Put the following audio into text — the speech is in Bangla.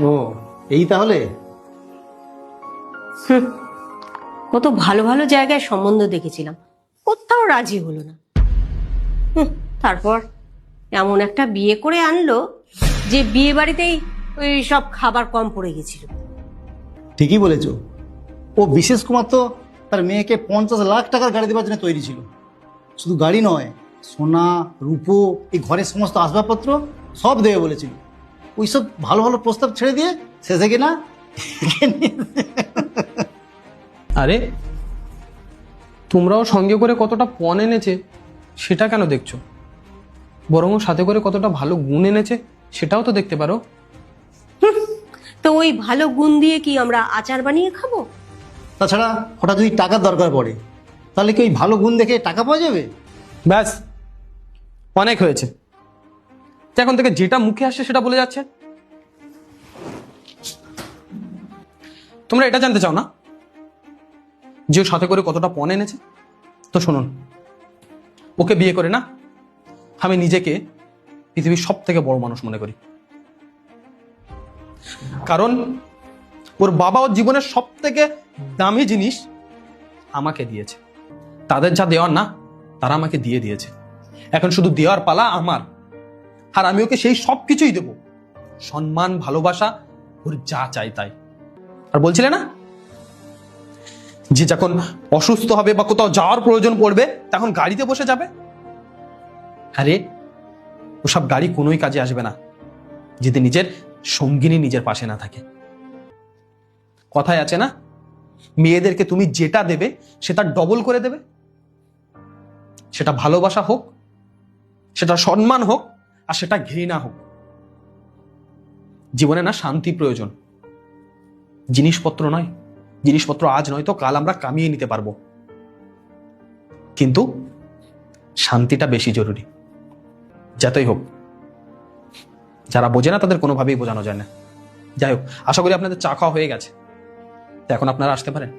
ও, এই তাহলে। কত ভালো ভালো জায়গায় সম্বন্ধ দেখেছিলাম, কোথাও রাজি হলো না। তারপর এমন একটা বিয়ে করে আনলো যে বিয়ে বাড়িতেই ওই সব খাবার কম পড়ে গেছিল। ঠিকই বলেছো। ও বিশেষ কুমার তো তার মেয়েকে 50 লাখ টাকার গাড়ি দেওয়ার জন্য তৈরি ছিল। শুধু গাড়ি নয়, সোনা, রূপো, এই ঘরের সমস্ত আসবাবপত্র সব দেবে বলেছিল। ওইসব ভালো ভালো প্রস্তাব ছেড়ে দিয়ে শেষে কিনা আরে তোমরাও সঙ্গে করে কতটা পণ এনেছে সেটা কেন দেখছো? বরং ও সাথে করে কতটা ভালো গুণ এনেছে সেটাও তো দেখতে পারো। তো ওই ভালো গুণ দিয়ে কি আমরা আচার বানিয়ে খাবো? তাছাড়া হঠাৎ যদি টাকার দরকার পড়ে, তাহলে কি ওই ভালো গুণ দেখে টাকা পাওয়া যাবে? ব্যাস, অনেক হয়েছে। তো এখন থেকে যেটা মুখে আসছে সেটা বলে যাচ্ছে। তোমরা এটা জানতে চাও না যে ও সাথে করে কতটা পণ এনেছে? তো শুনুন, ওকে বিয়ে করে না আমি নিজেকে পৃথিবীর সব থেকে বড় মানুষ মনে করি। কারণ ওর বাবা ওর জীবনের সব থেকে দামি জিনিস আমাকে দিয়েছে। তাদের যা দেওয়ার না তারা আমাকে দিয়ে দিয়েছে। এখন শুধু দেওয়ার পালা আমার, আর আমি ওকে সেই সব কিছুই দেব। সম্মান, ভালোবাসা, ওর যা চাই তাই। আর বলছিলে না যে যখন অসুস্থ হবে বা কোথাও যাওয়ার প্রয়োজন পড়বে তখন গাড়িতে বসে যাবে? আরে ওসব গাড়ি কোনোই কাজে আসবে না যদি নিজের সঙ্গিনী নিজের পাশে না থাকে। কথায় আছে না, মেয়েদেরকে তুমি যেটা দেবে সেটা ডবল করে দেবে। সেটা ভালোবাসা হোক, সেটা সম্মান হোক, আর সেটা ঘৃণা হোক। জীবনে না শান্তি প্রয়োজন, জিনিসপত্র নয়। জিনিসপত্র আজ নয় তো কাল আমরা কামিয়ে নিতে পারবো, কিন্তু শান্তিটা বেশি জরুরি। যতই হোক, যারা বোঝে না তাদের কোনোভাবেই বোঝানো যায় না। যাই হোক, আশা করি আপনাদের চা খাওয়া হয়ে গেছে, তো এখন আপনারা আসতে পারেন।